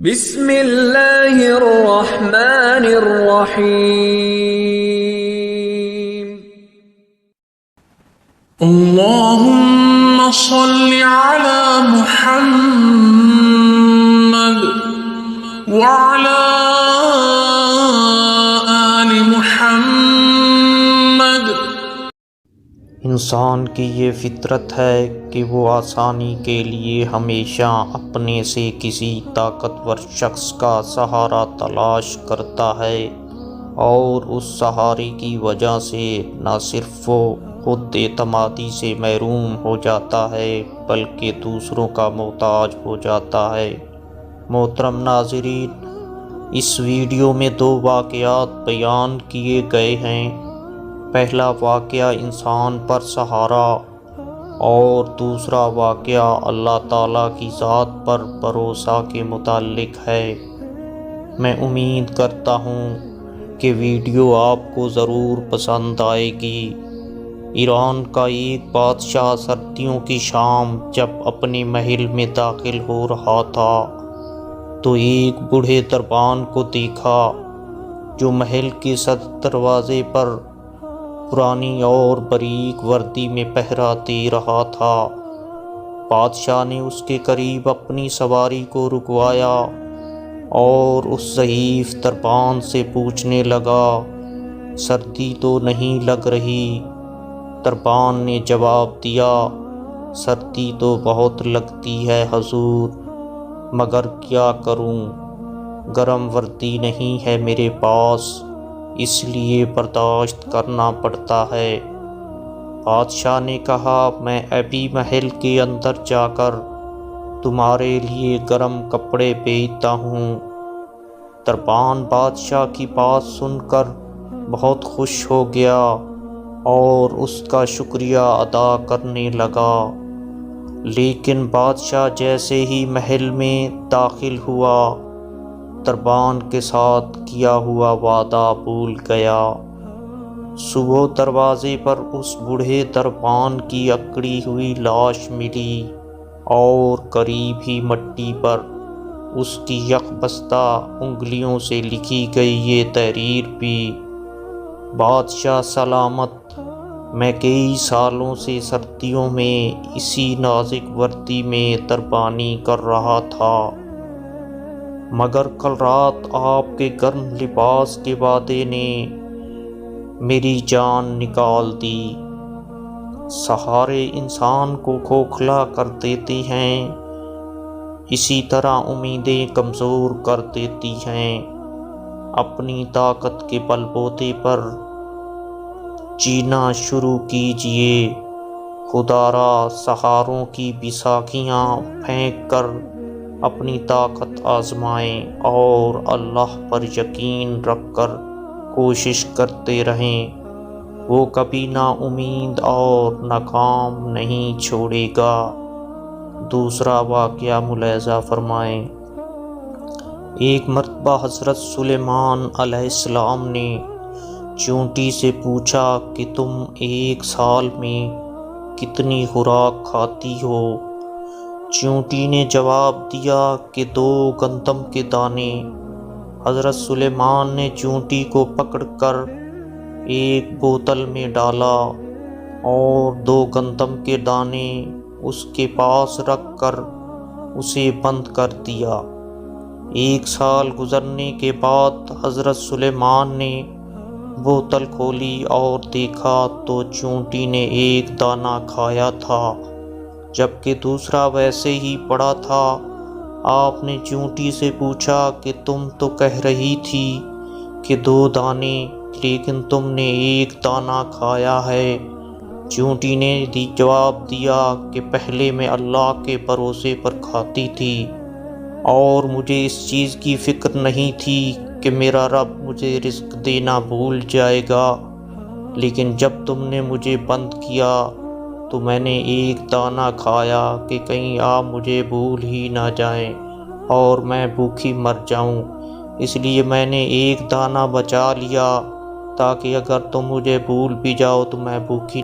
بسم اللہ الرحمن الرحیم اللهم صل على محمد وعلى آل محمد۔ انسان کی یہ فطرت ہے کہ وہ آسانی کے لیے ہمیشہ اپنے سے کسی طاقتور شخص کا سہارا تلاش کرتا ہے، اور اس سہارے کی وجہ سے نہ صرف وہ خود اعتمادی سے محروم ہو جاتا ہے بلکہ دوسروں کا محتاج ہو جاتا ہے۔ محترم ناظرین، اس ویڈیو میں 2 واقعات بیان کیے گئے ہیں۔ پہلا واقعہ انسان پر سہارا اور دوسرا واقعہ اللہ تعالیٰ کی ذات پر بھروسہ کے متعلق ہے۔ میں امید کرتا ہوں کہ ویڈیو آپ کو ضرور پسند آئے گی۔ ایران کا ایک بادشاہ سردیوں کی شام جب اپنے محل میں داخل ہو رہا تھا تو ایک بوڑھے دربان کو دیکھا جو محل کے صدر دروازے پر پرانی اور باریک وردی میں پہرا دے رہا تھا۔ بادشاہ نے اس کے قریب اپنی سواری کو رکوایا اور اس ضعیف دربان سے پوچھنے لگا، سردی تو نہیں لگ رہی؟ دربان نے جواب دیا، سردی تو بہت لگتی ہے حضور، مگر کیا کروں، گرم وردی نہیں ہے میرے پاس، اس لیے برداشت کرنا پڑتا ہے۔ بادشاہ نے کہا، میں ابھی محل کے اندر جا کر تمہارے لیے گرم کپڑے بھیجتا ہوں۔ دربان بادشاہ کی بات سن کر بہت خوش ہو گیا اور اس کا شکریہ ادا کرنے لگا، لیکن بادشاہ جیسے ہی محل میں داخل ہوا دربان کے ساتھ کیا ہوا وعدہ بھول گیا۔ صبح دروازے پر اس بوڑھے دربان کی اکڑی ہوئی لاش ملی اور قریب ہی مٹی پر اس کی یک بستہ انگلیوں سے لکھی گئی یہ تحریر بھی، بادشاہ سلامت، میں کئی سالوں سے سردیوں میں اسی نازک وردی میں دربانی کر رہا تھا، مگر کل رات آپ کے گرم لباس کے وعدے نے میری جان نکال دی۔ سہارے انسان کو کھوکھلا کر دیتے ہیں، اسی طرح امیدیں کمزور کر دیتی ہیں۔ اپنی طاقت کے بل بوتے پر جینا شروع کیجئے، خدا را سہاروں کی بیساکھیاں پھینک کر اپنی طاقت آزمائیں اور اللہ پر یقین رکھ کر کوشش کرتے رہیں، وہ کبھی نا امید اور ناکام نہیں چھوڑے گا۔ دوسرا واقعہ ملاحظہ فرمائیں۔ ایک مرتبہ حضرت سلیمان علیہ السلام نے چونٹی سے پوچھا کہ تم 1 سال میں کتنی خوراک کھاتی ہو؟ چونٹی نے جواب دیا کہ 2 گندم کے دانے۔ حضرت سلیمان نے چونٹی کو پکڑ کر ایک بوتل میں ڈالا اور 2 گندم کے دانے اس کے پاس رکھ کر اسے بند کر دیا۔ 1 سال گزرنے کے بعد حضرت سلیمان نے بوتل کھولی اور دیکھا تو چونٹی نے 1 دانہ کھایا تھا جبکہ دوسرا ویسے ہی پڑا تھا۔ آپ نے چونٹی سے پوچھا کہ تم تو کہہ رہی تھی کہ 2 دانے، لیکن تم نے 1 دانہ کھایا ہے۔ چونٹی نے جواب دیا کہ پہلے میں اللہ کے بھروسے پر کھاتی تھی اور مجھے اس چیز کی فکر نہیں تھی کہ میرا رب مجھے رزق دینا بھول جائے گا، لیکن جب تم نے مجھے بند کیا تو میں نے 1 دانہ کھایا کہ کہیں آپ مجھے بھول ہی نہ جائیں اور میں بھوکی مر جاؤں، اس لیے میں نے 1 دانہ بچا لیا تاکہ اگر تم مجھے بھول بھی جاؤ تو میں بھوکی